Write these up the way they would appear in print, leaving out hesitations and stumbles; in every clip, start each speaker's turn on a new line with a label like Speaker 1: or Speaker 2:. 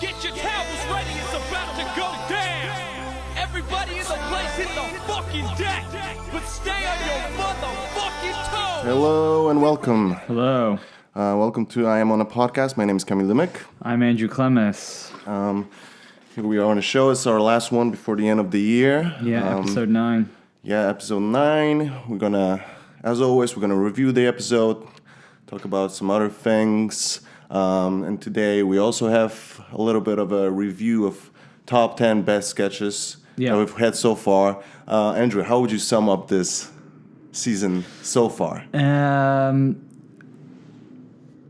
Speaker 1: Get your towels ready, it's about to go down. Everybody in the place hit the fucking deck, but stay on your motherfucking toes.
Speaker 2: Hello and welcome.
Speaker 3: Hello.
Speaker 2: Welcome to I Am On a Podcast. My name is Camille Limick.
Speaker 3: I'm Andrew Clemes.
Speaker 2: Here we are on the show. It's our last one before the end of the year.
Speaker 3: Yeah, episode 9.
Speaker 2: Yeah, episode 9. We're gonna, as always, review the episode, talk about some other things. And today we also have a little bit of a review of top 10 best sketches that we've had so far. Andrew, how would you sum up this season so far?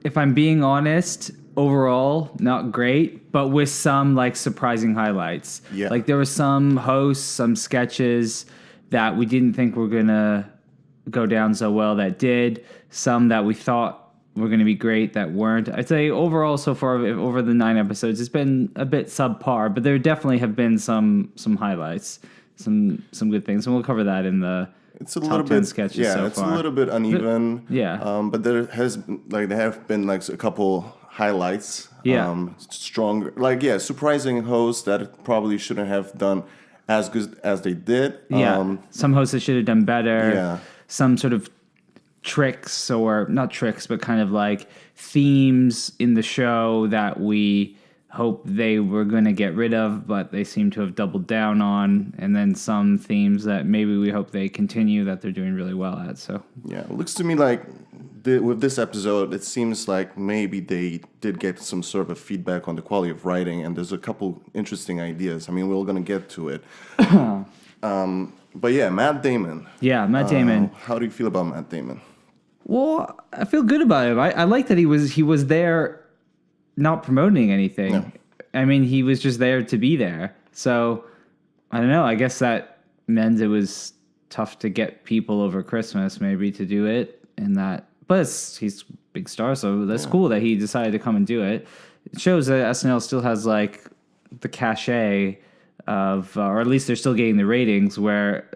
Speaker 3: If I'm being honest, overall, not great, but with some like surprising highlights.
Speaker 2: Yeah.
Speaker 3: Like there were some hosts, some sketches that we didn't think were gonna go down so well that did. Some that we thought were going to be great that weren't. I'd say overall so far over the 9 episodes, it's been a bit subpar, but there definitely have been some highlights, some good things, and we'll cover that in the
Speaker 2: it's a
Speaker 3: top
Speaker 2: little
Speaker 3: 10
Speaker 2: bit
Speaker 3: sketches
Speaker 2: yeah,
Speaker 3: so
Speaker 2: it's
Speaker 3: far.
Speaker 2: a little bit uneven.
Speaker 3: But
Speaker 2: there have been like a couple highlights.
Speaker 3: Yeah.
Speaker 2: Stronger, surprising hosts that probably shouldn't have done as good as they did.
Speaker 3: Yeah. Some hosts that should have done better.
Speaker 2: Yeah.
Speaker 3: Some sort of tricks, or not tricks, but kind of like themes in the show that we hope they were going to get rid of, but they seem to have doubled down on. And then some themes that maybe we hope they continue that they're doing really well at. So
Speaker 2: yeah, it looks to me like with this episode, it seems like maybe they did get some sort of feedback on the quality of writing, and there's a couple interesting ideas. I mean, we're going to get to it. But yeah, Matt Damon.
Speaker 3: Yeah, Matt Damon.
Speaker 2: How do you feel about Matt Damon?
Speaker 3: Well, I feel good about him. I like that he was there not promoting anything.
Speaker 2: No.
Speaker 3: I mean, he was just there to be there. So, I don't know. I guess that meant it was tough to get people over Christmas maybe to do it. But he's a big star, so that's cool that he decided to come and do it. It shows that SNL still has like the cachet of, or at least they're still getting the ratings where,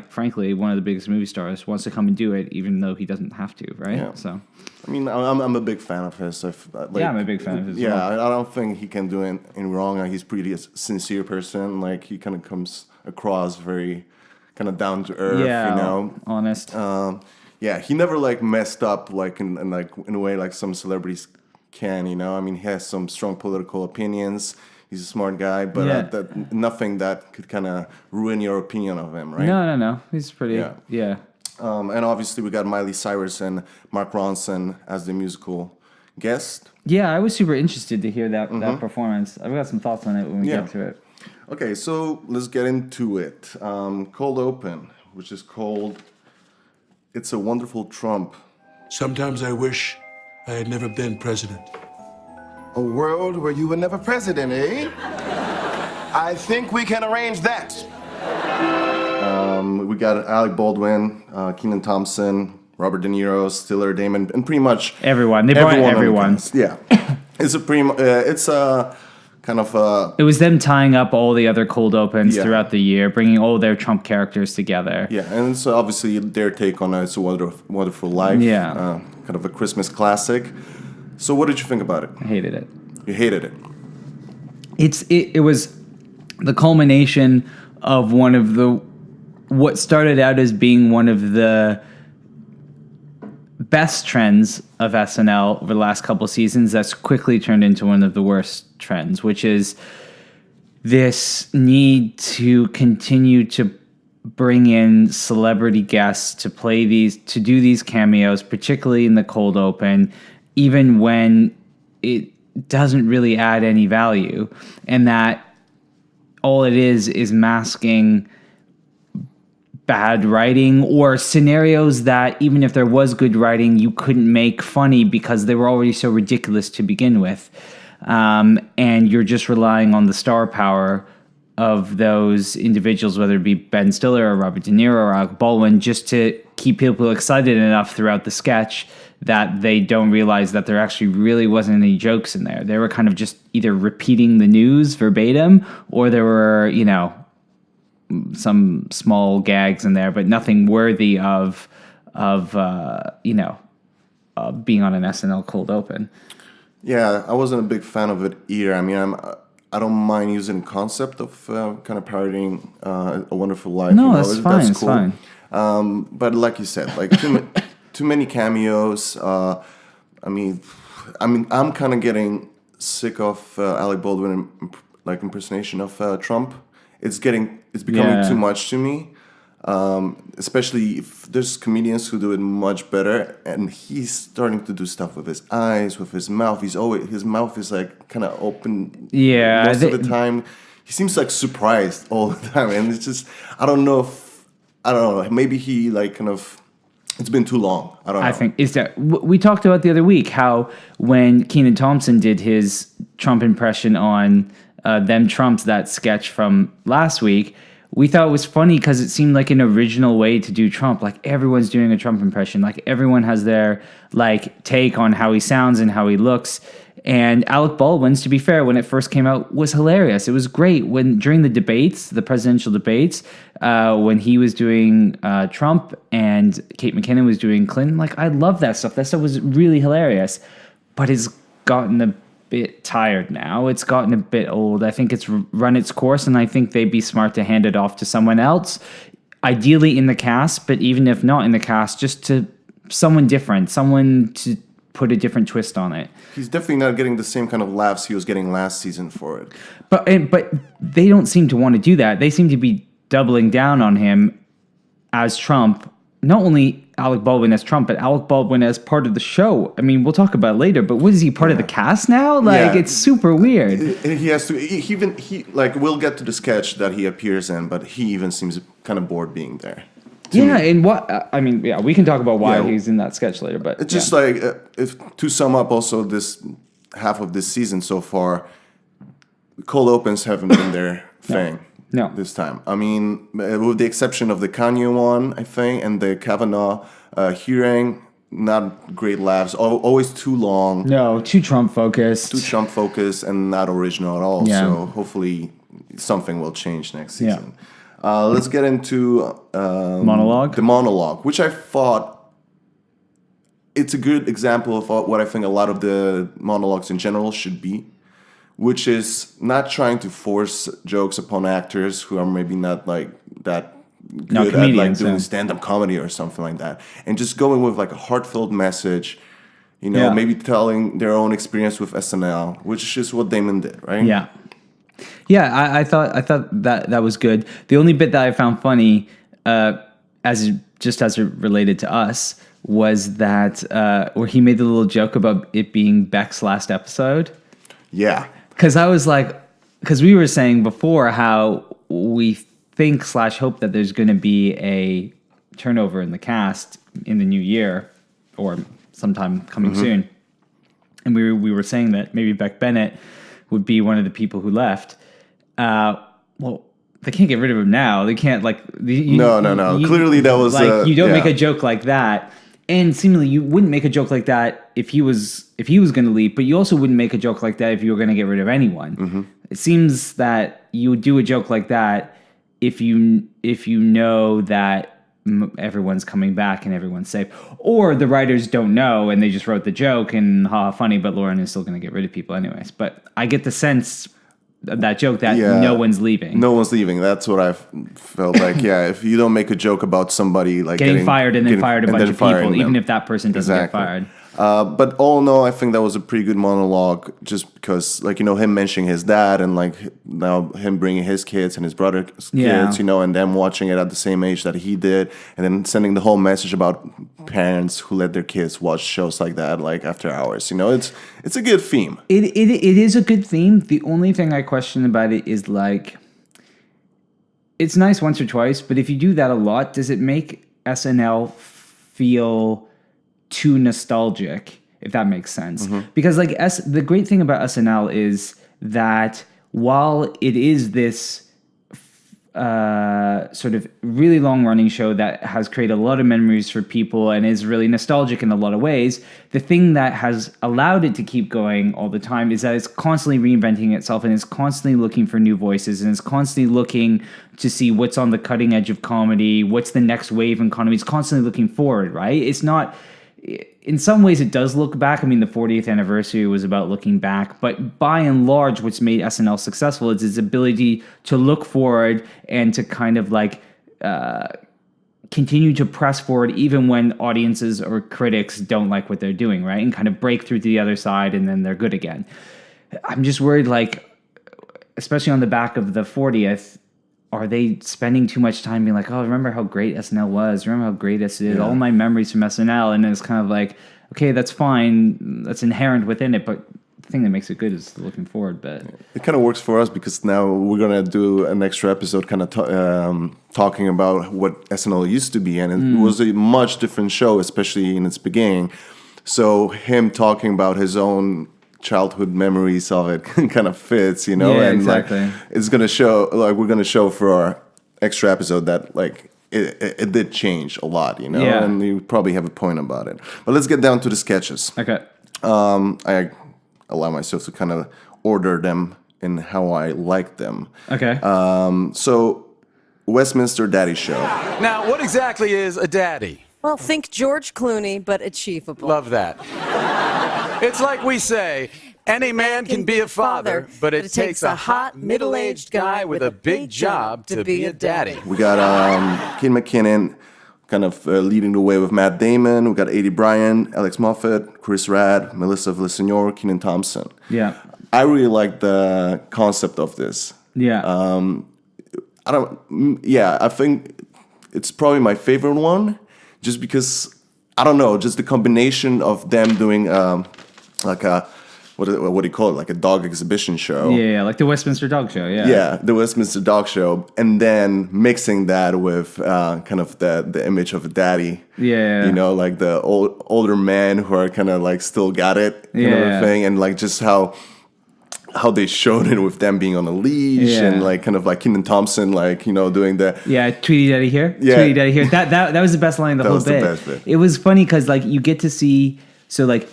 Speaker 3: frankly, one of the biggest movie stars wants to come and do it, even though he doesn't have to, right?
Speaker 2: Yeah.
Speaker 3: So,
Speaker 2: I mean, I'm a big fan of his. I'm
Speaker 3: a big fan of his.
Speaker 2: Yeah,
Speaker 3: well.
Speaker 2: I don't think he can do any wrong. He's pretty sincere person. Like he kind of comes across very kind of down to earth.
Speaker 3: Yeah,
Speaker 2: you know,
Speaker 3: honest.
Speaker 2: Yeah, he never like messed up in a way like some celebrities can. You know, I mean, he has some strong political opinions. He's a smart guy, but nothing that could kind of ruin your opinion of him, right?
Speaker 3: No. He's pretty. Yeah.
Speaker 2: And obviously, we got Miley Cyrus and Mark Ronson as the musical guest.
Speaker 3: Yeah, I was super interested to hear that performance. I've got some thoughts on it when we get to it.
Speaker 2: Okay, so let's get into it. Cold open, which is called "It's a Wonderful Trump."
Speaker 4: Sometimes I wish I had never been president.
Speaker 5: A world where you were never president, eh? I think we can arrange that.
Speaker 2: We got Alec Baldwin, Kenan Thompson, Robert De Niro, Stiller, Damon, and pretty much
Speaker 3: everyone. They brought everyone.
Speaker 2: Yeah, it's a kind of.
Speaker 3: It was them tying up all the other cold opens throughout the year, bringing all their Trump characters together.
Speaker 2: Yeah, and so obviously their take on It's a Wonderful Life.
Speaker 3: Yeah,
Speaker 2: kind of a Christmas classic. So what did you think about it?
Speaker 3: I hated it.
Speaker 2: You hated it.
Speaker 3: It was the culmination of what started out as being one of the best trends of SNL over the last couple seasons that's quickly turned into one of the worst trends, which is this need to continue to bring in celebrity guests to do these cameos, particularly in the cold open, even when it doesn't really add any value, and that all it is masking bad writing or scenarios that even if there was good writing, you couldn't make funny because they were already so ridiculous to begin with. And you're just relying on the star power of those individuals, whether it be Ben Stiller or Robert De Niro or Alec Baldwin, just to keep people excited enough throughout the sketch that they don't realize that there actually really wasn't any jokes in there. They were kind of just either repeating the news verbatim, or there were, some small gags in there, but nothing worthy of being on an SNL cold open.
Speaker 2: Yeah, I wasn't a big fan of it either. I mean, I don't mind using the concept of kind of parodying A Wonderful Life.
Speaker 3: No, that's fine. It's fine.
Speaker 2: But like you said, like too many cameos. I mean, I'm kind of getting sick of Alec Baldwin impersonation of Trump. It's becoming too much to me. Especially if there's comedians who do it much better, and he's starting to do stuff with his eyes, with his mouth. His mouth is like kind of open.
Speaker 3: Yeah,
Speaker 2: most of the time, he seems like surprised all the time, and it's just I don't know. Maybe he like kind of. It's been too long. I don't know.
Speaker 3: I think is that we talked about the other week how when Kenan Thompson did his Trump impression on Them Trumps, that sketch from last week. We thought it was funny because it seemed like an original way to do Trump. Like everyone's doing a Trump impression. Like everyone has their like take on how he sounds and how he looks. And Alec Baldwin's, to be fair, when it first came out, was hilarious. It was great during the debates, the presidential debates, when he was doing Trump and Kate McKinnon was doing Clinton. Like I love that stuff. That stuff was really hilarious. But it's gotten a bit tired now. It's gotten a bit old. I think it's run its course, and I think they'd be smart to hand it off to someone else, ideally in the cast, but even if not in the cast, just to someone different, someone to put a different twist on it.
Speaker 2: He's definitely not getting the same kind of laughs he was getting last season for it.
Speaker 3: But they don't seem to want to do that. They seem to be doubling down on him as Trump. Not only Alec Baldwin as Trump, but Alec Baldwin as part of the show. I mean, we'll talk about it later, but what is he, part of the cast now? Like, it's super weird.
Speaker 2: He has to, we'll get to the sketch that he appears in, but he even seems kind of bored being there.
Speaker 3: Yeah, and we can talk about why he's in that sketch later, but
Speaker 2: it's just like, if to sum up also this half of this season so far, cold opens haven't been their thing.
Speaker 3: No.
Speaker 2: This time. I mean, with the exception of the Kanye one, I think, and the Kavanaugh hearing, not great laughs. Always too long.
Speaker 3: No, too Trump focused.
Speaker 2: And not original at all.
Speaker 3: Yeah.
Speaker 2: So hopefully something will change next season. Let's get into
Speaker 3: monologue.
Speaker 2: The monologue, which I thought it's a good example of what I think a lot of the monologues in general should be. Which is not trying to force jokes upon actors who are maybe not like that good at like doing stand-up comedy or something like that, and just going with like a heartfelt message, maybe telling their own experience with SNL, which is what Damon did, right?
Speaker 3: Yeah. I thought that was good. The only bit that I found funny, as it related to us, was that where he made the little joke about it being Beck's last episode.
Speaker 2: Yeah.
Speaker 3: Because we were saying before how we think / hope that there's going to be a turnover in the cast in the new year or sometime coming soon. And we were saying that maybe Beck Bennett would be one of the people who left. Well, they can't get rid of him now. They can't No.
Speaker 2: Clearly that was
Speaker 3: you don't make a joke like that. And seemingly, you wouldn't make a joke like that if he was going to leave, but you also wouldn't make a joke like that if you were going to get rid of anyone. Mm-hmm. It seems that you would do a joke like that if you know that everyone's coming back and everyone's safe, or the writers don't know and they just wrote the joke and funny, but Lauren is still going to get rid of people anyways. But I get the sense of that joke that no one's leaving.
Speaker 2: No one's leaving. That's what I felt like. Yeah, if you don't make a joke about somebody like
Speaker 3: getting fired and then fired a bunch of people, even if that person doesn't get fired.
Speaker 2: But all in all, I think that was a pretty good monologue, just because, him mentioning his dad and now him bringing his kids and his brother's kids, and them watching it at the same age that he did, and then sending the whole message about parents who let their kids watch shows like that, after hours. It's a good theme.
Speaker 3: It is a good theme. The only thing I question about it is it's nice once or twice, but if you do that a lot, does it make SNL feel too nostalgic, if that makes sense? Mm-hmm. Because the great thing about SNL is that while it is this sort of really long running show that has created a lot of memories for people and is really nostalgic in a lot of ways, the thing that has allowed it to keep going all the time is that it's constantly reinventing itself and it's constantly looking for new voices and it's constantly looking to see what's on the cutting edge of comedy, what's the next wave in comedy. It's constantly looking forward, right? in some ways it does look back. I mean, the 40th anniversary was about looking back, but by and large, what's made SNL successful is its ability to look forward and to kind of like continue to press forward even when audiences or critics don't like what they're doing, right? And kind of break through to the other side and then they're good again. I'm just worried, like, especially on the back of the 40th, are they spending too much time being like, oh, remember how great SNL was? Remember how great this is? All my memories from SNL. And it's kind of like, okay, that's fine. That's inherent within it. But the thing that makes it good is looking forward. But
Speaker 2: it kind of works for us because now we're going to do an extra episode kind of talking about what SNL used to be. And it was a much different show, especially in its beginning. So him talking about his own childhood memories of it kind of fits, you know.
Speaker 3: Yeah,
Speaker 2: and
Speaker 3: exactly.
Speaker 2: Like, it's gonna show, like, we're gonna show for our extra episode that like it did change a lot, you know.
Speaker 3: Yeah.
Speaker 2: And you probably have a point about it. But let's get down to the sketches.
Speaker 3: okay.
Speaker 2: I allow myself to kind of order them in how I like them.
Speaker 3: Okay.
Speaker 2: So Westminster Daddy Show.
Speaker 6: Now, what exactly is a daddy?
Speaker 7: Well, think George Clooney, but achievable.
Speaker 6: Love that. It's like we say, any man can be a father, but it takes a hot, middle-aged guy with a big job to be a daddy.
Speaker 2: We got Kate McKinnon kind of leading the way with Matt Damon. We got Adie Bryan, Alex Moffat, Chris Rad, Melissa Villaseñor, Kenan Thompson.
Speaker 3: Yeah.
Speaker 2: I really like the concept of this.
Speaker 3: Yeah.
Speaker 2: I think it's probably my favorite one, just because, I don't know, just the combination of them doing like a, what do you call it, like a dog exhibition show.
Speaker 3: Yeah, like the Westminster Dog Show, yeah.
Speaker 2: Yeah, the Westminster Dog Show, and then mixing that with kind of the image of a daddy.
Speaker 3: Yeah.
Speaker 2: You know, like the older men who are kind of like still got it, kind of a thing, and like just how they showed it with them being on a leash and like kind of like Kenan Thompson, like, you know, doing the
Speaker 3: Tweety Daddy here, Tweety Daddy here. That was the best line of the whole bit.
Speaker 2: That was the best bit.
Speaker 3: It was funny because like you get to see, so like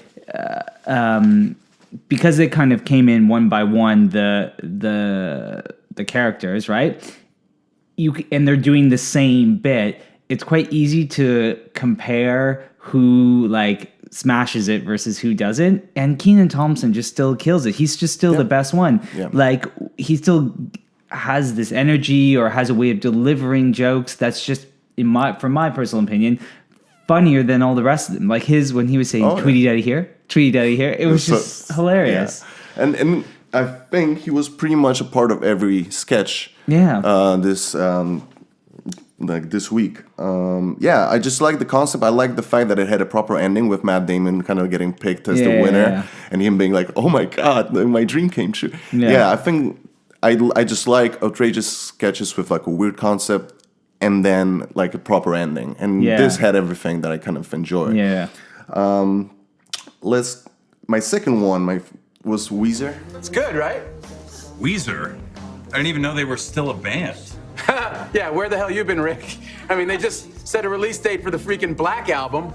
Speaker 3: because they kind of came in one by one, the characters, right? And they're doing the same bit. It's quite easy to compare who like smashes it versus who doesn't, and Kenan Thompson just still kills it. He's just still the best one. Like he still has this energy or has a way of delivering jokes that's just, from my personal opinion, funnier than all the rest of them. Like his, when he was saying Tweety Daddy here, Tweety Daddy here, it was just hilarious.
Speaker 2: Yeah. And I think he was pretty much a part of every sketch. This week. I just like the concept. I like the fact that it had a proper ending with Matt Damon kind of getting picked as the winner and him being like, oh my God, my dream came true. I think I just like outrageous sketches with like a weird concept and then like a proper ending. And this had everything that I kind of enjoy. My second one was Weezer.
Speaker 6: It's good, right?
Speaker 8: Weezer? I didn't even know they were still a band.
Speaker 6: Yeah, where the hell you been, Rick? I mean, they just set a release date for the freaking Black album.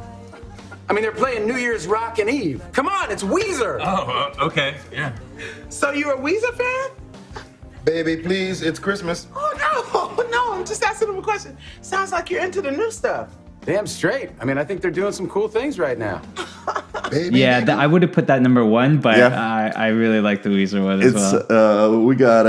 Speaker 6: I mean, they're playing New Year's Rockin' Eve. Come on, it's Weezer.
Speaker 8: Oh, okay, yeah.
Speaker 9: So you a Weezer fan?
Speaker 5: Baby, please, it's Christmas.
Speaker 9: Oh, no, I'm just asking him a question. Sounds like you're into the new stuff.
Speaker 6: Damn straight. I mean, I think they're doing some cool things right now.
Speaker 5: Baby,
Speaker 3: I would have put that number one, but I really like the Weezer one as well.
Speaker 2: We got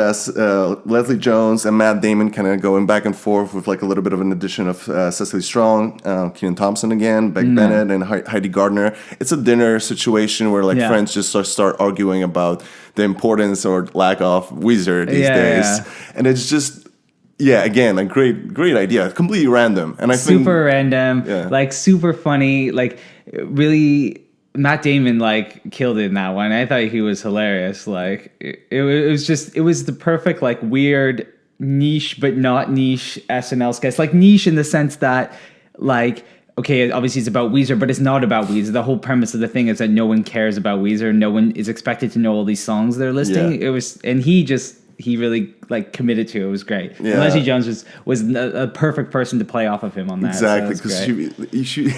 Speaker 2: Leslie Jones and Matt Damon kind of going back and forth with like a little bit of an addition of Cecily Strong, Kenan Thompson again, Beck Bennett, and Heidi Gardner. It's a dinner situation where like friends just start arguing about the importance or lack of Weezer these days, and it's just. Yeah, again, a great idea. Completely random, and I think
Speaker 3: super random, like super funny. Like really, Matt Damon like killed it in that one. I thought he was hilarious. Like it was the perfect like weird niche but not niche SNL sketch. Like niche in the sense that like. Okay, obviously it's about Weezer, but it's not about Weezer. The whole premise of the thing is that no one cares about Weezer. No one is expected to know all these songs they're listing. It was, and he just he really like committed to. It was great.
Speaker 2: Yeah.
Speaker 3: And Leslie Jones was a perfect person to play off of him on that.
Speaker 2: Exactly, because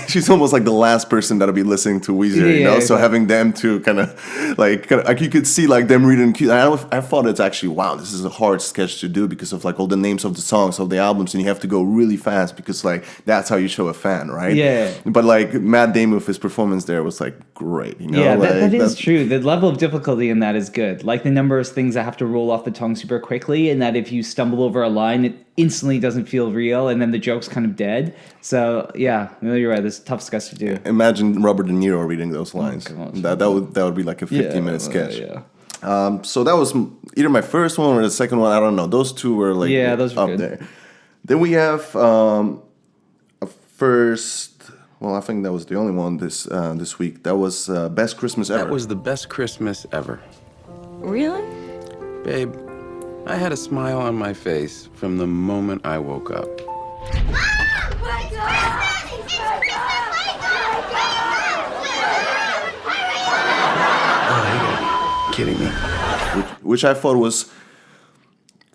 Speaker 2: she's almost like the last person that'll be listening to Weezer, you know.
Speaker 3: Exactly.
Speaker 2: So having them to kind of like you could see like them reading cues. I thought it's actually wow, this is a hard sketch to do because of like all the names of the songs of the albums, and you have to go really fast because like that's how you show a fan, right?
Speaker 3: Yeah.
Speaker 2: But like Matt Damon with his performance there was like great, you know.
Speaker 3: Yeah,
Speaker 2: like,
Speaker 3: that is true. The level of difficulty in that is good. Like the number of things that have to roll off the tongue super quickly, and that if you stumble over a line, it instantly doesn't feel real, and then the joke's kind of dead. So yeah, no, you're right. This is a tough sketch to do.
Speaker 2: Imagine Robert De Niro reading those lines.
Speaker 3: Oh,
Speaker 2: that would be like a 15-minute sketch.
Speaker 3: Yeah.
Speaker 2: So that was either my first one or the second one. I don't know. Those two were like
Speaker 3: those were
Speaker 2: up
Speaker 3: good.
Speaker 2: there. Then we have a first. Well, I think that was the only one this week. That was Best Christmas Ever.
Speaker 6: That was the best Christmas ever.
Speaker 7: Really?
Speaker 6: Babe, I had a smile on my face from the moment I woke up. Oh, you gotta be kidding me.
Speaker 2: which I thought was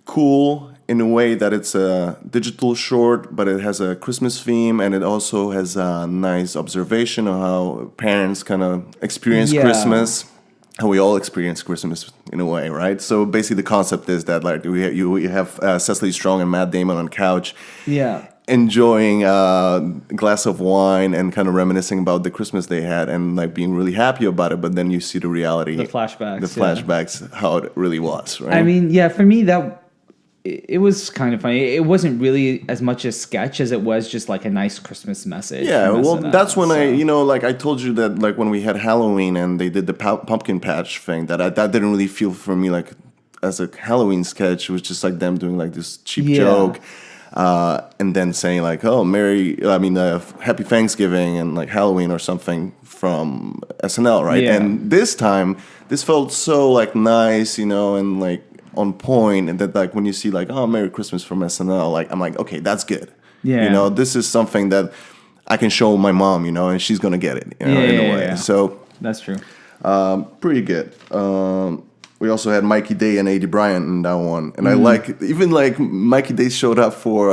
Speaker 2: cool in a way that it's a digital short, but it has a Christmas theme, and it also has a nice observation of how parents kind of experience Christmas. And we all experience Christmas in a way, right? So basically, the concept is that like you have Cecily Strong and Matt Damon on the couch, enjoying a glass of wine and kind of reminiscing about the Christmas they had and like being really happy about it. But then you see the reality,
Speaker 3: The flashbacks,
Speaker 2: how it really was, right?
Speaker 3: I mean, yeah, for me it was kind of funny. It wasn't really as much a sketch as it was just like a nice Christmas message.
Speaker 2: Yeah, well,
Speaker 3: SNL,
Speaker 2: that's when I told you that like when we had Halloween and they did the pumpkin patch thing, that didn't really feel for me like as a Halloween sketch. It was just like them doing like this cheap joke, and then saying like, "Oh, Happy Thanksgiving" and like Halloween or something from SNL, right?
Speaker 3: Yeah.
Speaker 2: And this time, this felt so like nice, you know, and like on point, and that like when you see like, "Oh, Merry Christmas" from SNL, like I'm like, okay, that's good.
Speaker 3: Yeah.
Speaker 2: You know, this is something that I can show my mom, you know, and she's gonna get it, you know, in a way.
Speaker 3: Yeah.
Speaker 2: So
Speaker 3: that's true.
Speaker 2: pretty good. We also had Mikey Day and A.D. Bryant in that one, and I like even like Mikey Day showed up for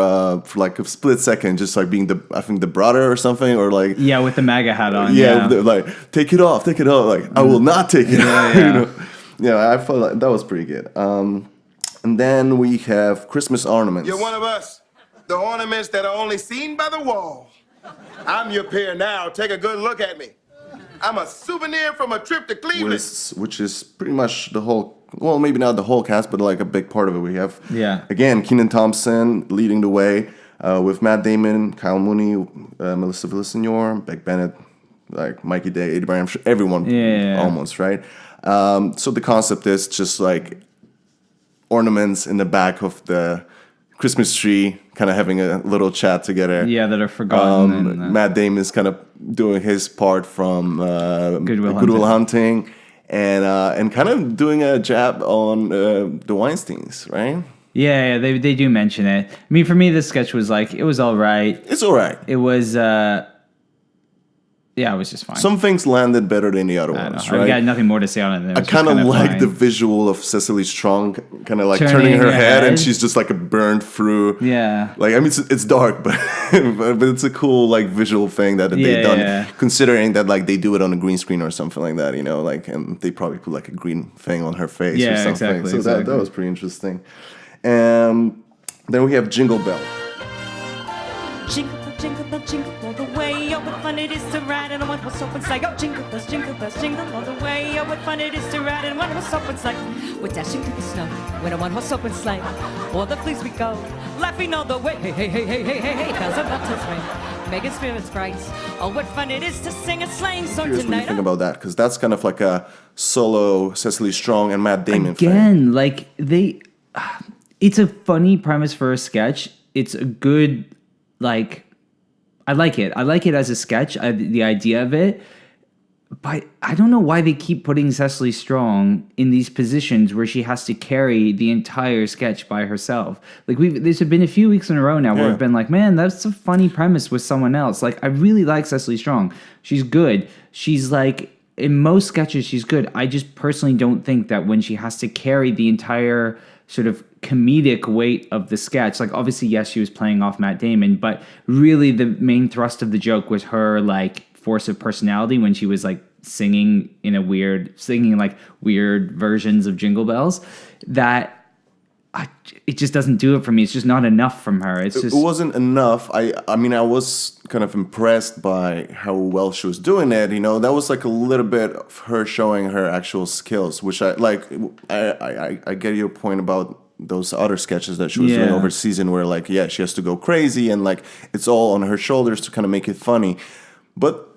Speaker 2: like a split second, just like being the brother or something, or like
Speaker 3: with the MAGA hat on.
Speaker 2: like take it off, like I will not take it off. You know? Yeah, I felt like that was pretty good. And then we have Christmas ornaments.
Speaker 5: You're one of us. The ornaments that are only seen by the wall. I'm your peer now. Take a good look at me. I'm a souvenir from a trip to Cleveland.
Speaker 2: Which is pretty much the whole, well, maybe not the whole cast, but like a big part of it. We have, again, Kenan Thompson leading the way with Matt Damon, Kyle Mooney, Melissa Villaseñor, Beck Bennett, like Mikey Day, A.D. Bryant, everyone almost, right? So the concept is just like ornaments in the back of the Christmas tree, kind of having a little chat together.
Speaker 3: Yeah, that are forgotten.
Speaker 2: Matt Damon is kind of doing his part from Good Will Hunting, and kind of doing a jab on the Weinsteins, right?
Speaker 3: Yeah, they do mention it. I mean, for me, this sketch was like, it was all right.
Speaker 2: It's all right.
Speaker 3: It was, it was just fine.
Speaker 2: Some things landed better than the other ones, right?
Speaker 3: I got nothing more to say on it.
Speaker 2: I kind of like the visual of Cecily Strong kind of like turning her head, and she's just like a burned through.
Speaker 3: Yeah.
Speaker 2: Like, I mean, it's dark, but but it's a cool like visual thing that they've done, considering that like they do it on a green screen or something like that, you know, like, and they probably put like a green thing on her face or something.
Speaker 3: Exactly,
Speaker 2: so that was pretty interesting. And then we have Jingle Bell.
Speaker 10: Jingle bell, jingle all the way. Oh, what fun it is to ride in a one-horse open sleigh. Oh, jingle jingle all the way. Oh, what fun it is to ride in a one-horse open sleigh. We're dashing through the snow in a one-horse open sleigh. O'er the fleece we go, laughing all the way. Hey, hey, hey, hey, hey, hey, hey, bells and buttons ring, making spirits bright. Oh, what fun it is to sing a sleighing song
Speaker 2: Here's
Speaker 10: tonight.
Speaker 2: what you think about that, because that's kind of like a solo Cecily Strong and Matt Damon thing.
Speaker 3: Again, like it's a funny premise for a sketch. It's a good, like, I like it. I like it as a sketch, the idea of it. But I don't know why they keep putting Cecily Strong in these positions where she has to carry the entire sketch by herself. Like, there's been a few weeks in a row now where I've been like, man, that's a funny premise with someone else. Like, I really like Cecily Strong. She's good. She's like, in most sketches, she's good. I just personally don't think that when she has to carry the entire sort of comedic weight of the sketch. Like, obviously, yes, she was playing off Matt Damon, but really the main thrust of the joke was her like force of personality when she was like singing like weird versions of Jingle Bells. It just doesn't do it for me. It's just not enough from her. It
Speaker 2: wasn't enough. I mean, I was kind of impressed by how well she was doing it. You know, that was like a little bit of her showing her actual skills, which I like. I get your point about those other sketches that she was doing over season, where like, yeah, she has to go crazy and like it's all on her shoulders to kind of make it funny. But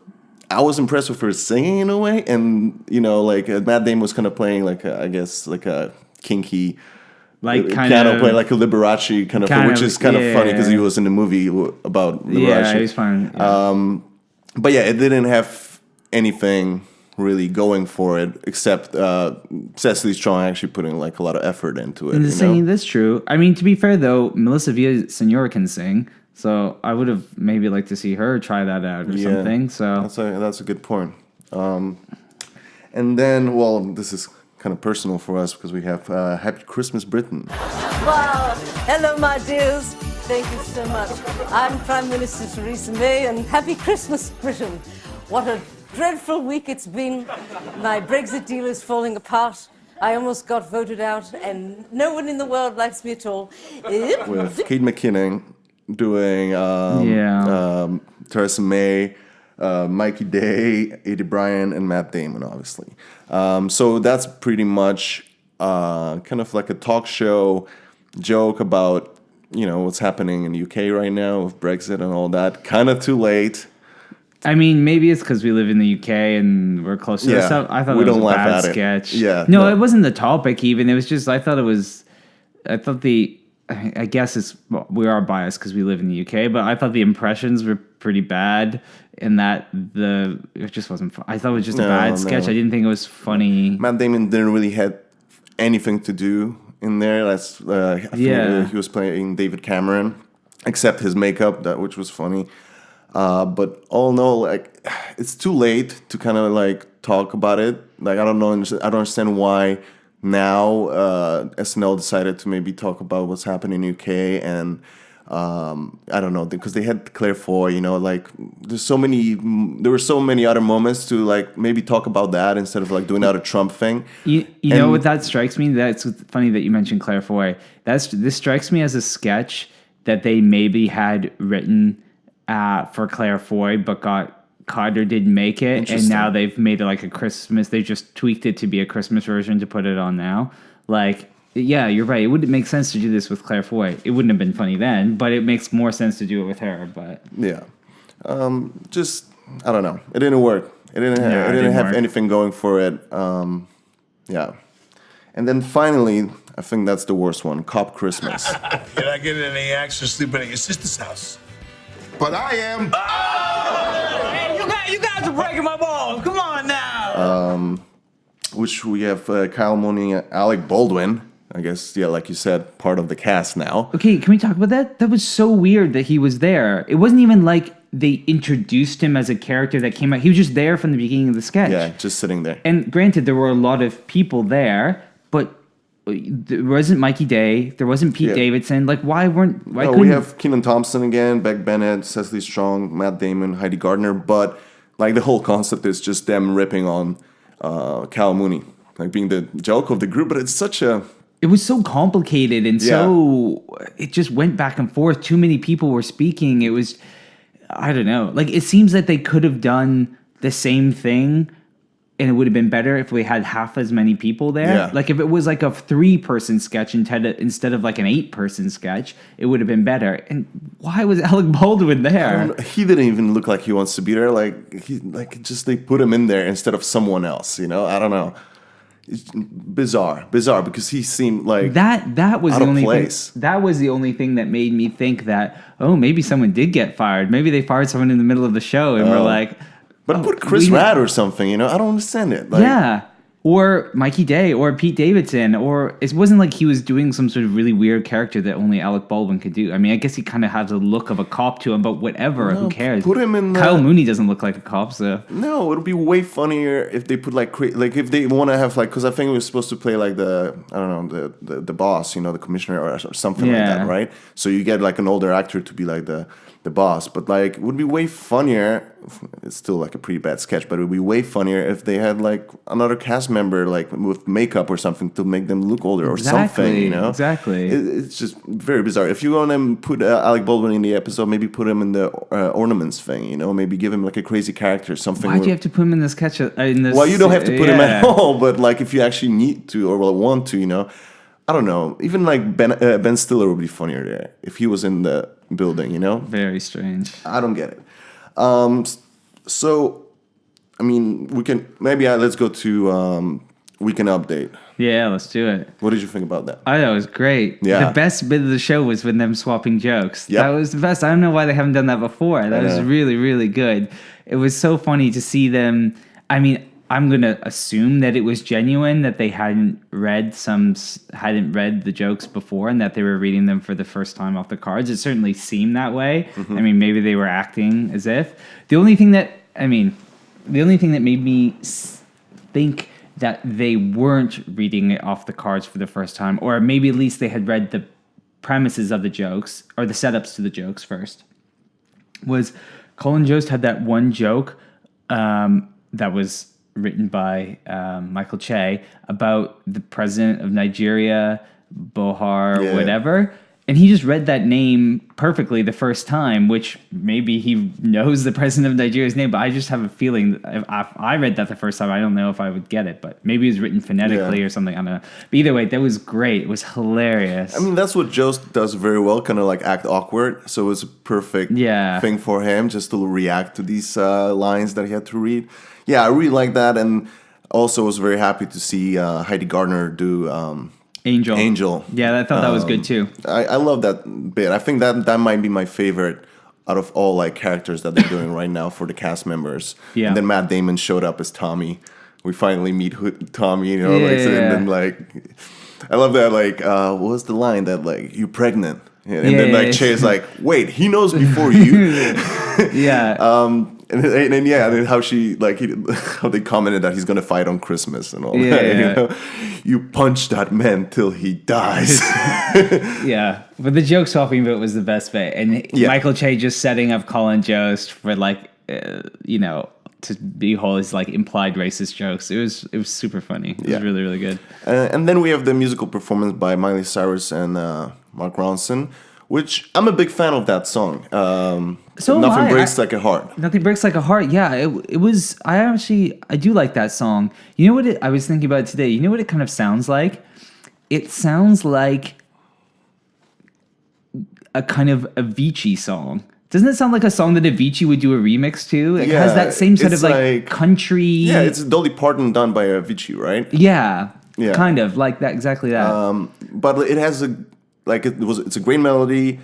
Speaker 2: I was impressed with her singing in a way, and you know, like Matt Damon was kind of playing like I guess like a kinky. Like kind piano player, like a Liberace kind of which is kind of funny because he was in the movie about Liberace.
Speaker 3: Yeah, he's fine. Yeah.
Speaker 2: But yeah, it didn't have anything really going for it except Cecily Strong actually putting like a lot of effort into it.
Speaker 3: And the singing, that's true. I mean, to be fair though, Melissa Villaseñor can sing, so I would have maybe liked to see her try that out or something. So
Speaker 2: that's a good point. And then, well, this is kind of personal for us because we have Happy Christmas Britain.
Speaker 7: Well, hello, my dears. Thank you so much. I'm Prime Minister Theresa May, and Happy Christmas, Britain. What a dreadful week it's been. My Brexit deal is falling apart. I almost got voted out, and no one in the world likes me at all.
Speaker 2: With Kate McKinnon doing Theresa May, Mikey Day, Eddie Bryan, and Matt Damon, obviously. So that's pretty much kind of like a talk show joke about, you know, what's happening in the UK right now with Brexit and all that. Kind of too late.
Speaker 3: I mean, maybe it's because we live in the UK and we're close to this stuff. I thought it was a bad sketch.
Speaker 2: Yeah,
Speaker 3: no, it wasn't the topic even. It was just, I guess it's, well, we are biased because we live in the UK, but I thought the impressions were pretty bad in that it just wasn't fun. I thought it was just a bad sketch. I didn't think it was funny.
Speaker 2: Matt Damon didn't really have anything to do in there. That's I think he was playing David Cameron, except his makeup, which was funny. But all in all, like, it's too late to kind of like talk about it. Like, I don't understand why now SNL decided to maybe talk about what's happening in UK, and I don't know, because they had Claire Foy, you know, like there were so many other moments to like maybe talk about that instead of like doing another Trump thing.
Speaker 3: You know what that strikes me? That's funny that you mentioned Claire Foy. This strikes me as a sketch that they maybe had written for Claire Foy, but got cut or didn't make it, and now they've made it like a Christmas. They just tweaked it to be a Christmas version to put it on now. Like, yeah, you're right. It wouldn't make sense to do this with Claire Foy. It wouldn't have been funny then, but it makes more sense to do it with her. But
Speaker 2: yeah, just I don't know. It didn't work. It didn't have anything going for it. Yeah, and then finally, I think that's the worst one. Cop Christmas.
Speaker 4: You're not getting any action sleeping at your sister's house.
Speaker 5: But I am.
Speaker 10: Hey, you guys are breaking my balls. Come on now.
Speaker 2: Which we have Kyle Mooney, Alec Baldwin. I guess, yeah, like you said, part of the cast now.
Speaker 3: Okay, can we talk about that? That was so weird that he was there. It wasn't even like they introduced him as a character that came out. He was just there from the beginning of the sketch.
Speaker 2: Yeah, just sitting there.
Speaker 3: And granted, there were a lot of people there, but there wasn't Mikey Day. There wasn't Pete Davidson. Like, why couldn't...
Speaker 2: We have Kenan Thompson again, Beck Bennett, Cecily Strong, Matt Damon, Heidi Gardner, but like the whole concept is just them ripping on Kyle Mooney, like being the joke of the group, but it's such a...
Speaker 3: It was so complicated and so it just went back and forth. Too many people were speaking. It was, I don't know. Like, it seems that they could have done the same thing and it would have been better if we had half as many people there.
Speaker 2: Yeah.
Speaker 3: Like, if it was like a 3-person sketch instead of like an 8-person sketch, it would have been better. And why was Alec Baldwin there?
Speaker 2: He didn't even look like he wants to be there. Like, they put him in there instead of someone else, you know? I don't know. It's bizarre because he seemed like
Speaker 3: that was
Speaker 2: out
Speaker 3: the
Speaker 2: of
Speaker 3: only
Speaker 2: place.
Speaker 3: thing. That was the only thing that made me think that, oh, maybe someone did get fired. Maybe they fired someone in the middle of the show and we're like,
Speaker 2: but put Chris Pratt or something, you know? I don't understand it. Like,
Speaker 3: yeah, or Mikey Day, or Pete Davidson, or it wasn't like he was doing some sort of really weird character that only Alec Baldwin could do. I mean, I guess he kind of has a look of a cop to him, but whatever, who cares?
Speaker 2: Put him in
Speaker 3: Kyle Mooney doesn't look like a cop, so...
Speaker 2: No, it would be way funnier if they put like if they want to have like, because I think we're supposed to play like the boss, the commissioner or something like that, right? So you get like an older actor to be like the boss, but like it would be way funnier. It's still like a pretty bad sketch, but it would be way funnier if they had like another cast member like with makeup or something to make them look older or something.
Speaker 3: Exactly.
Speaker 2: It's just very bizarre. If you want to put Alec Baldwin in the episode, maybe put him in the ornaments thing. Maybe give him like a crazy character, something.
Speaker 3: Why do you have to put him in the sketch?
Speaker 2: Well, you don't have to put him at all, but like if you actually need to or want to, I don't know. Even like Ben Stiller would be funnier there if he was in the building,
Speaker 3: Very strange.
Speaker 2: I don't get it. So, I mean, we can let's go to Weekend Update.
Speaker 3: Yeah, let's do it.
Speaker 2: What did you think about that?
Speaker 3: I thought it was great.
Speaker 2: Yeah.
Speaker 3: The best bit of the show was with them swapping jokes.
Speaker 2: Yep.
Speaker 3: That was the best. I don't know why they haven't done that before. That was really, really good. It was so funny to see them. I mean, I'm going to assume that it was genuine, that they hadn't read the jokes before and that they were reading them for the first time off the cards. It certainly seemed that way. Mm-hmm. I mean, maybe they were acting as if. The only thing that made me think that they weren't reading it off the cards for the first time, or maybe at least they had read the premises of the jokes or the setups to the jokes first, was Colin Jost had that one joke that was written by Michael Che about the president of Nigeria, Buhari, whatever. And he just read that name perfectly the first time, which maybe he knows the president of Nigeria's name, but I just have a feeling that if I read that the first time, I don't know if I would get it, but maybe it was written phonetically or something. I don't know. But either way, that was great. It was hilarious.
Speaker 2: I mean, that's what Jost does very well, kind of like act awkward. So it's a perfect thing for him just to react to these lines that he had to read. Yeah, I really like that. And also was very happy to see Heidi Gardner do... Angel.
Speaker 3: Yeah, I thought that was good too.
Speaker 2: I love that bit. I think that might be my favorite out of all like characters that they're doing right now for the cast members. Yeah. And then Matt Damon showed up as Tommy. We finally meet Tommy, and then like I love that like what was the line that like you pregnant? And then like Che's like, wait, he knows before you. And then how she how they commented that he's gonna fight on Christmas and all that. You punch that man till he dies.
Speaker 3: But the joke swapping bit was the best bit, and Michael Che just setting up Colin Jost for to be whole his like implied racist jokes. It was super funny. It was really, really good.
Speaker 2: And then we have the musical performance by Miley Cyrus and Mark Ronson, which I'm a big fan of that song. Nothing Breaks Like a Heart.
Speaker 3: Nothing Breaks Like a Heart. Yeah, it was. I do like that song. You know what? I was thinking about it today. You know what it kind of sounds like? It sounds like a kind of Avicii song. Doesn't it sound like a song that Avicii would do a remix to? It has that same sort of like country. Yeah,
Speaker 2: it's Dolly Parton done by Avicii, right?
Speaker 3: Yeah, kind of like that. Exactly that.
Speaker 2: But it has it's a great melody.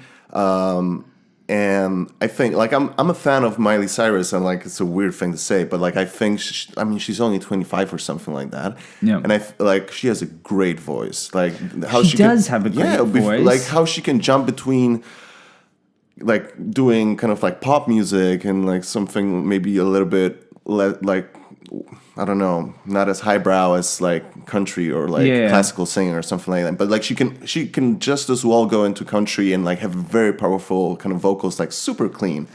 Speaker 2: And I think like I'm a fan of Miley Cyrus, and like it's a weird thing to say, but like I think she's only 25 or something like that. Yeah. And like she has a great voice. Like how she does
Speaker 3: have a great voice.
Speaker 2: Like how she can jump between like doing kind of like pop music and like something maybe a little bit like I don't know, not as highbrow as like country or like classical singing or something like that. But like she can just as well go into country and like have very powerful kind of vocals, like super clean.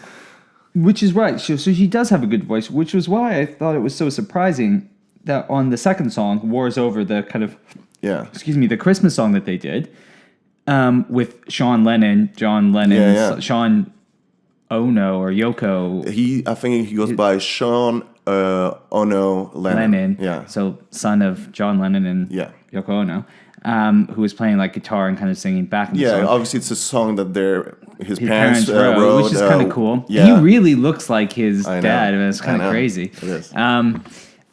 Speaker 3: Which is right. So she does have a good voice, which was why I thought it was so surprising that on the second song, War's Over, the kind of the Christmas song that they did, with John Lennon, Sean Ono or Yoko.
Speaker 2: I think he goes by Sean Ono Lennon. Yeah.
Speaker 3: So son of John Lennon and Yoko Ono, who was playing like guitar and kind of singing back.
Speaker 2: Obviously it's a song that his parents wrote,
Speaker 3: which is kind of cool. Yeah. He really looks like his dad, and it's kind of crazy. It is.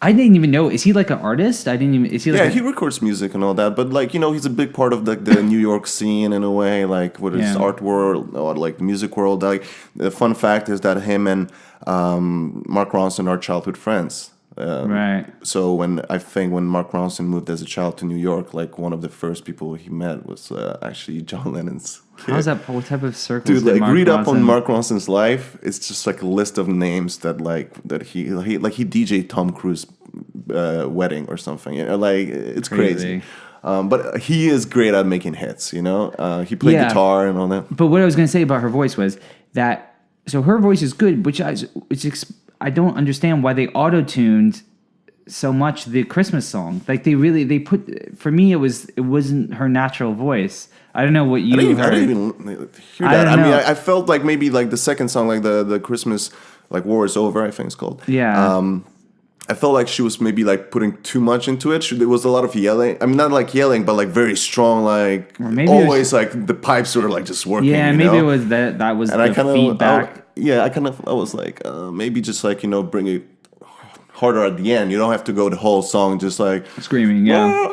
Speaker 3: I didn't even know. Is he like an artist? Is he like
Speaker 2: he records music and all that. But like, he's a big part of the New York scene in a way, like with his art world or like music world. Like the fun fact is that him and Mark Ronson are childhood friends.
Speaker 3: Right.
Speaker 2: So when Mark Ronson moved as a child to New York, like one of the first people he met was actually John Lennon's kid.
Speaker 3: How's that? What type of circles?
Speaker 2: Dude,
Speaker 3: did
Speaker 2: like
Speaker 3: Mark
Speaker 2: read up on
Speaker 3: Ronson-
Speaker 2: Mark Ronson's life. It's just like a list of names that he DJ'd Tom Cruise wedding or something. You know, like it's crazy. But he is great at making hits. You know, he played guitar and all that.
Speaker 3: But what I was going to say about her voice was that so her voice is good, I don't understand why they auto-tuned so much the Christmas song. Like they put, for me, it wasn't her natural voice. I don't know what you heard.
Speaker 2: I didn't even hear that. I mean, I felt like maybe like the second song, like the Christmas, like War is Over, I think it's called.
Speaker 3: Yeah.
Speaker 2: I felt like she was maybe like putting too much into it. There was a lot of yelling. I mean, not like yelling, but like very strong, like always like the pipes were like just working.
Speaker 3: Yeah, maybe it was that was and the feedback.
Speaker 2: I was like, maybe just like, you know, bring it harder at the end. You don't have to go the whole song just like
Speaker 3: screaming. Yeah,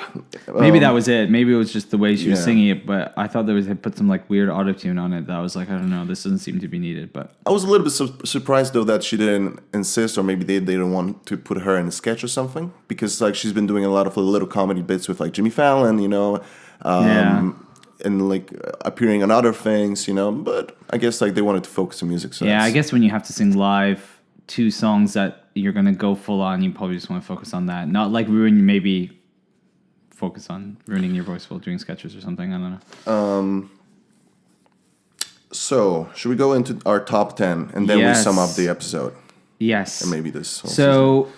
Speaker 3: maybe that was it. Maybe it was just the way she was singing it. But I thought they put some like weird autotune on it. That was like, I don't know, this doesn't seem to be needed. But
Speaker 2: I was a little bit surprised though that she didn't insist, or maybe they didn't want to put her in a sketch or something, because like she's been doing a lot of little comedy bits with like Jimmy Fallon, you know. And like appearing on other things, you know, but I guess like they wanted to focus on music. So
Speaker 3: I guess when you have to sing live 2 songs that you're gonna go full on, you probably just want to focus on that, not like focus on ruining your voice while doing sketches or something. I don't know.
Speaker 2: So should we go into our top 10 and then we sum up the episode?
Speaker 3: Yes.
Speaker 2: And maybe this.
Speaker 3: So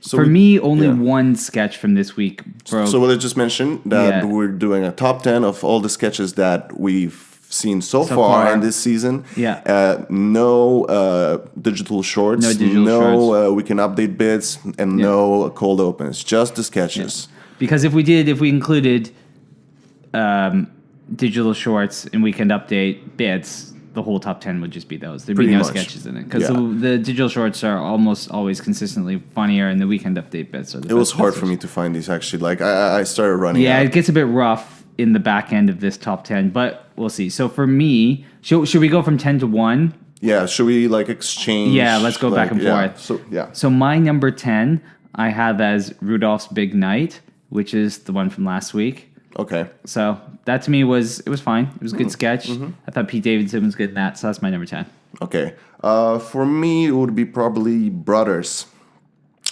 Speaker 3: for me, only one sketch from this week broke.
Speaker 2: So let's just mention that we're doing a top 10 of all the sketches that we've seen so far in this season.
Speaker 3: Yeah.
Speaker 2: No digital shorts. No we can update bits, and no cold opens. Just the sketches.
Speaker 3: Yeah. Because if we included digital shorts and weekend update bits, the whole top 10 would just be those. There'd be no sketches in it. Because the digital shorts are almost always consistently funnier, and the weekend update bits are the best.
Speaker 2: It was hard for me to find these, actually. Like, I started running out.
Speaker 3: It gets a bit rough in the back end of this top 10, but we'll see. So for me, should we go from 10 to 1?
Speaker 2: Yeah, should we, like, exchange?
Speaker 3: Yeah, let's go back and forth. So my number 10, I have as Rudolph's Big Night, which is the one from last week.
Speaker 2: Okay.
Speaker 3: So that to me was fine. It was a good sketch. Mm-hmm. I thought Pete Davidson was good in that, so that's my number 10.
Speaker 2: Okay. For me, it would be probably Brothers.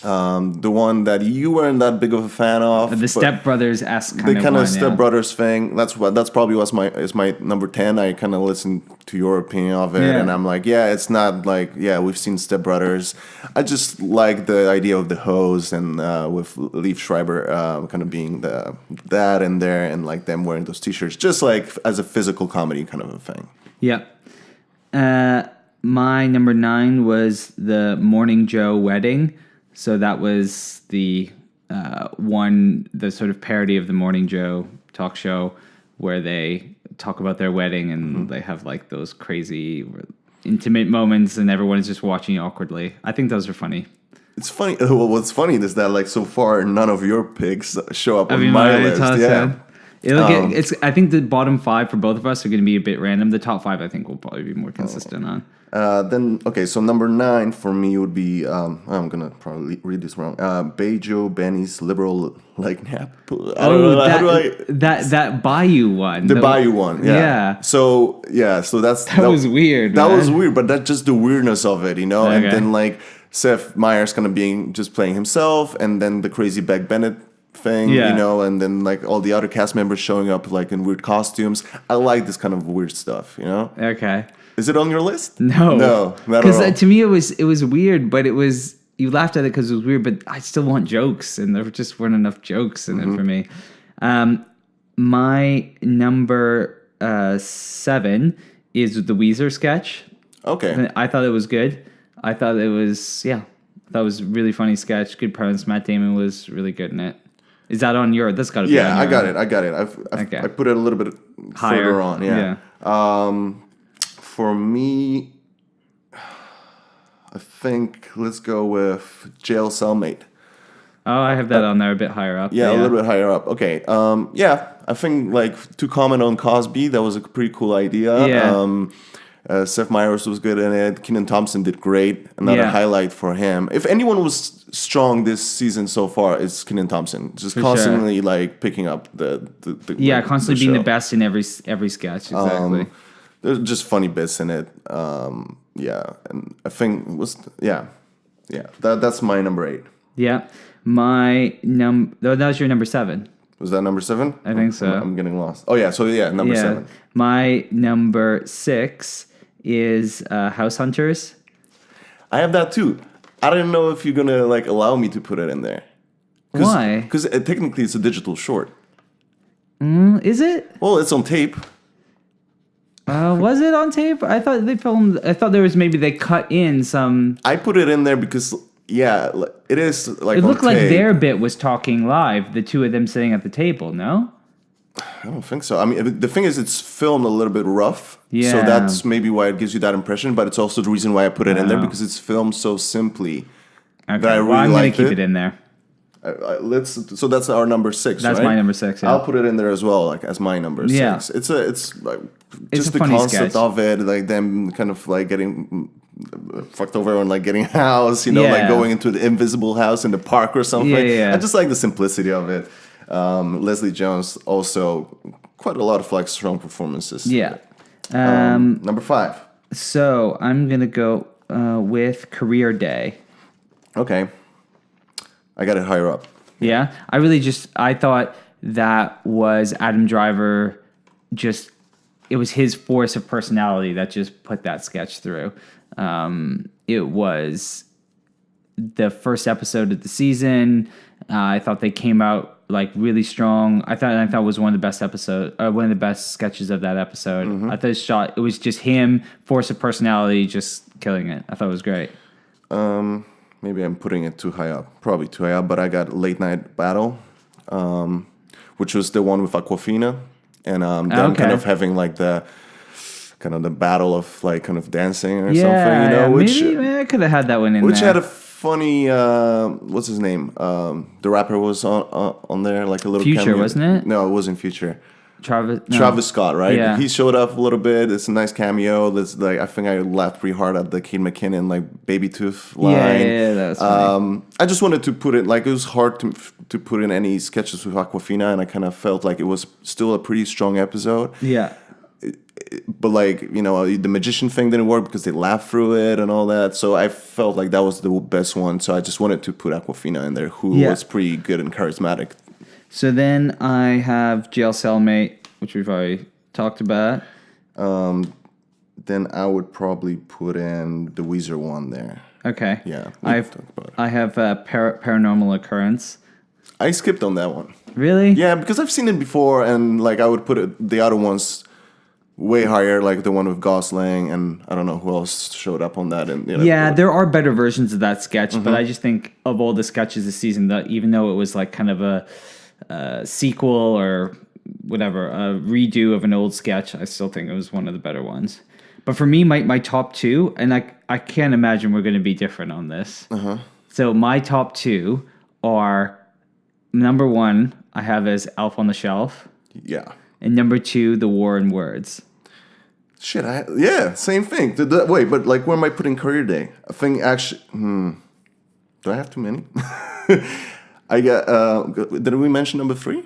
Speaker 2: The one that you weren't that big of a fan of.
Speaker 3: The Step Brothers-esque kind of
Speaker 2: the kind
Speaker 3: one,
Speaker 2: of Step Brothers thing. That's probably is my number 10. I kind of listened to your opinion of it, and I'm like, it's not like we've seen Step Brothers. I just like the idea of the hose and with Liev Schreiber kind of being that in there, and like them wearing those T-shirts, just like as a physical comedy kind of a thing.
Speaker 3: Yeah. My number 9 was the Morning Joe Wedding. So that was the sort of parody of the Morning Joe talk show where they talk about their wedding and they have like those crazy intimate moments and everyone is just watching awkwardly. I think those are funny. It's funny.
Speaker 2: Well, what's funny is that like so far none of your picks show up on my list.
Speaker 3: I think the bottom 5 for both of us are going to be a bit random. The top 5 I think will probably be more consistent on.
Speaker 2: So number 9 for me would be I'm gonna probably read this wrong. Bejo Benny's liberal like nap.
Speaker 3: That Bayou one.
Speaker 2: The Bayou one. Yeah. So that
Speaker 3: was weird.
Speaker 2: That was weird, but that's just the weirdness of it, you know. Okay. And then like Seth Meyers kind of just playing himself, and then the crazy Beck Bennett thing, you know, and then like all the other cast members showing up like in weird costumes. I like this kind of weird stuff, you know.
Speaker 3: Okay.
Speaker 2: Is it on your list?
Speaker 3: No,
Speaker 2: not at all.
Speaker 3: Because to me it was weird, but you laughed at it because it was weird. But I still want jokes, and there just weren't enough jokes in it for me. My number 7 is the Weezer sketch.
Speaker 2: Okay,
Speaker 3: I thought it was good. I thought it was a really funny sketch. Good premise. Matt Damon was really good in it. Is that on your? That's got to be.
Speaker 2: Yeah, I got it. I put it a little bit
Speaker 3: higher
Speaker 2: further on. Yeah. For me, I think let's go with Jail Cellmate.
Speaker 3: Oh, I have that on there a bit higher up.
Speaker 2: Yeah, a little bit higher up. Okay. I think like to comment on Cosby, that was a pretty cool idea.
Speaker 3: Yeah.
Speaker 2: Seth Meyers was good in it. Kenan Thompson did great. Another highlight for him. If anyone was strong this season so far, it's Kenan Thompson. Just
Speaker 3: For
Speaker 2: constantly like picking up the
Speaker 3: constantly being
Speaker 2: show.
Speaker 3: the best in every sketch. Exactly.
Speaker 2: There's just funny bits in it. And I think that's my number 8.
Speaker 3: Yeah, that was your number 7.
Speaker 2: Was that number 7?
Speaker 3: I think so.
Speaker 2: I'm getting lost. Oh yeah, so number 7.
Speaker 3: My number 6 is House Hunters.
Speaker 2: I have that too. I don't know if you're gonna like allow me to put it in there.
Speaker 3: Why?
Speaker 2: Because technically it's a digital short.
Speaker 3: Is it?
Speaker 2: Well, it's on tape.
Speaker 3: Was it on tape? I thought they filmed. I thought there was maybe they cut in some.
Speaker 2: I put it in there because it is like.
Speaker 3: It looked
Speaker 2: on
Speaker 3: like
Speaker 2: tape.
Speaker 3: their bit was talking live. The two of them sitting at the table. No.
Speaker 2: I don't think so. I mean, the thing is, it's filmed a little bit rough.
Speaker 3: Yeah.
Speaker 2: So that's maybe why it gives you that impression. But it's also the reason why I put it in there because it's filmed so simply.
Speaker 3: Okay.
Speaker 2: That I really
Speaker 3: I'm gonna
Speaker 2: liked
Speaker 3: keep it in there.
Speaker 2: So that's our number 6.
Speaker 3: That's
Speaker 2: right?
Speaker 3: my number 6. Yeah.
Speaker 2: I'll put it in there as well, like as my number 6.
Speaker 3: Yeah.
Speaker 2: It's like
Speaker 3: It's
Speaker 2: just
Speaker 3: a
Speaker 2: the
Speaker 3: funny
Speaker 2: concept
Speaker 3: sketch.
Speaker 2: of it, like them kind of like getting fucked over and like getting a house, like going into the invisible house in the park or something.
Speaker 3: Yeah.
Speaker 2: I just like the simplicity of it. Leslie Jones also quite a lot of like strong performances.
Speaker 3: Yeah.
Speaker 2: Number 5.
Speaker 3: So I'm gonna go with Career Day.
Speaker 2: Okay. I got it higher up.
Speaker 3: Yeah, I thought that was Adam Driver. It was his force of personality that just put that sketch through. It was the first episode of the season. I thought they came out like really strong. I thought it was one of the best sketches of that episode.
Speaker 2: Mm-hmm.
Speaker 3: I thought it was just him, force of personality, just killing it. I thought it was great.
Speaker 2: Maybe I'm putting it too high up. Probably too high up, but I got Late Night Battle, which was the one with Aquafina. And them kind of having like the battle of like kind of dancing or something, which
Speaker 3: maybe I could have had that one in
Speaker 2: which
Speaker 3: there.
Speaker 2: had a funny what's his name? The rapper was on there, like a little
Speaker 3: Future,
Speaker 2: cameo.
Speaker 3: wasn't it?
Speaker 2: No, it wasn't Future.
Speaker 3: Travis
Speaker 2: Scott, right?
Speaker 3: Yeah.
Speaker 2: He showed up a little bit. It's a nice cameo. That's like I think I laughed pretty hard at the Kate McKinnon like baby tooth line.
Speaker 3: Yeah, that's funny.
Speaker 2: I just wanted to put it like it was hard to put in any sketches with Aquafina, and I kind of felt like it was still a pretty strong episode.
Speaker 3: Yeah.
Speaker 2: But like the magician thing didn't work because they laughed through it and all that. So I felt like that was the best one. So I just wanted to put Aquafina in there, who was pretty good and charismatic.
Speaker 3: So then I have Jail Cellmate, which we've already talked about.
Speaker 2: Then I would probably put in the Weezer one there.
Speaker 3: Okay.
Speaker 2: Yeah.
Speaker 3: I have Paranormal Occurrence.
Speaker 2: I skipped on that one.
Speaker 3: Really?
Speaker 2: Yeah, because I've seen it before, and like I would put the other ones way higher, like the one with Gosling, and I don't know who else showed up on that. And
Speaker 3: there are better versions of that sketch, but I just think of all the sketches this season, that even though it was like kind of a sequel or whatever, a redo of an old sketch, I still think it was one of the better ones. But for me, my top 2, and I can't imagine we're going to be different on this. So my top 2 are, number 1, I have as Elf on the Shelf.
Speaker 2: Yeah.
Speaker 3: And number 2, The War in Words.
Speaker 2: Shit, same thing. Wait, but like, where am I putting Career Day? I think actually, do I have too many? I got, did we mention number 3?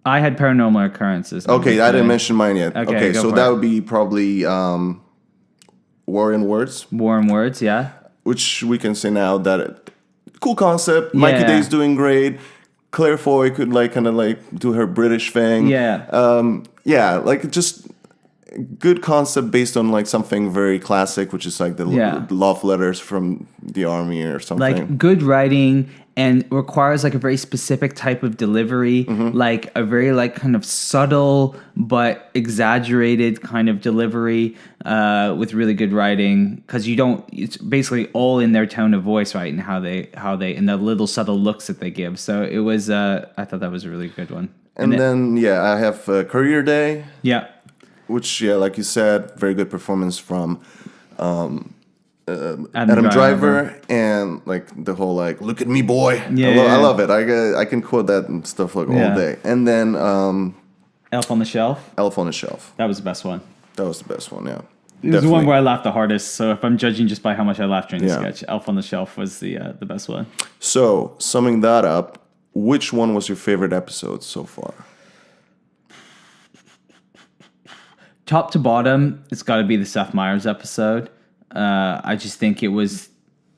Speaker 3: I had Paranormal Occurrences.
Speaker 2: Okay, I didn't mention mine yet. Okay, so that
Speaker 3: it.
Speaker 2: would be probably War in Words.
Speaker 3: War in Words, yeah.
Speaker 2: Which we can say now that cool concept. Mikey Day's doing great. Claire Foy could like kind of like do her British thing.
Speaker 3: Yeah.
Speaker 2: Like just good concept based on like something very classic, which is like the love letters from the army or something.
Speaker 3: Like good writing, and requires like a very specific type of delivery, like a very like kind of subtle but exaggerated kind of delivery with really good writing, because it's basically all in their tone of voice, right, and how they and the little subtle looks that they give. So it was I thought that was a really good one.
Speaker 2: And then I have Career Day.
Speaker 3: Yeah.
Speaker 2: Which like you said, very good performance from Adam Driver, and like the whole like look at me boy. I love it. I can quote that and stuff like all day. And then
Speaker 3: Elf on the Shelf.
Speaker 2: Elf on the Shelf.
Speaker 3: That was the best one.
Speaker 2: That was the best one. Yeah.
Speaker 3: It was the one where I laughed the hardest. So if I'm judging just by how much I laughed during the
Speaker 2: Yeah.
Speaker 3: sketch, Elf on the Shelf was the best one.
Speaker 2: So, summing that up, which one was your favorite episode so far?
Speaker 3: Top to bottom, it's got to be the Seth Meyers episode. I just think it was.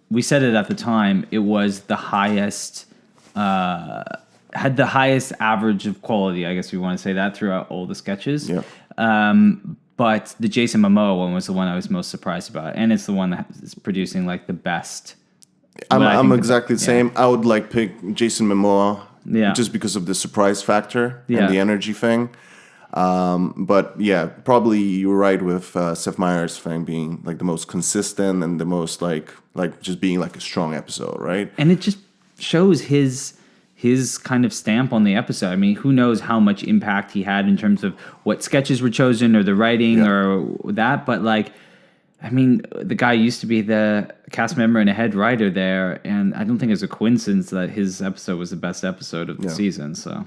Speaker 3: We said it at the time. It was the highest. Had the highest average of quality. I guess we want to say that throughout all the sketches.
Speaker 2: Yeah.
Speaker 3: But the Jason Momoa one was the one I was most surprised about, and it's the one that is producing like the best.
Speaker 2: I'm exactly the same. I would like pick Jason Momoa, just because of the surprise factor and the energy thing. But yeah, probably you're right with Seth Meyers' thing being like the most consistent and the most like just being like a strong episode, right?
Speaker 3: And it just shows his kind of stamp on the episode. I mean, who knows how much impact he had in terms of what sketches were chosen or the writing or that. But like, I mean, the guy used to be the cast member and a head writer there. And I don't think it's a coincidence that his episode was the best episode of the season. So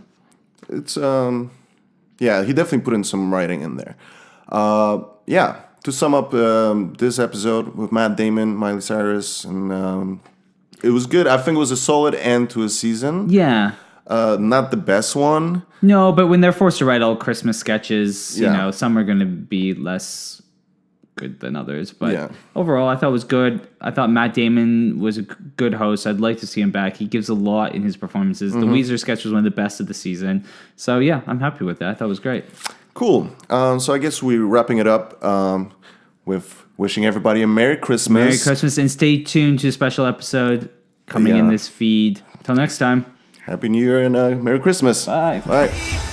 Speaker 2: it's, yeah, he definitely put in some writing in there. Yeah, to sum up this episode with Matt Damon, Miley Cyrus, and it was good. I think it was a solid end to a season.
Speaker 3: Yeah.
Speaker 2: Not the best one.
Speaker 3: No, but when they're forced to write all Christmas sketches, you know, some are going to be less good than others. But overall, I thought it was good. I thought Matt Damon was a good host. I'd like to see him back. He gives a lot in his performances. The Weezer sketch was one of the best of the season. So, yeah, I'm happy with that. I thought it was great.
Speaker 2: Cool. So I guess we're wrapping it up with wishing everybody a Merry Christmas.
Speaker 3: Merry Christmas, and stay tuned to a special episode coming in this feed. Till next time.
Speaker 2: Happy New Year and Merry Christmas.
Speaker 3: Bye.
Speaker 2: Bye.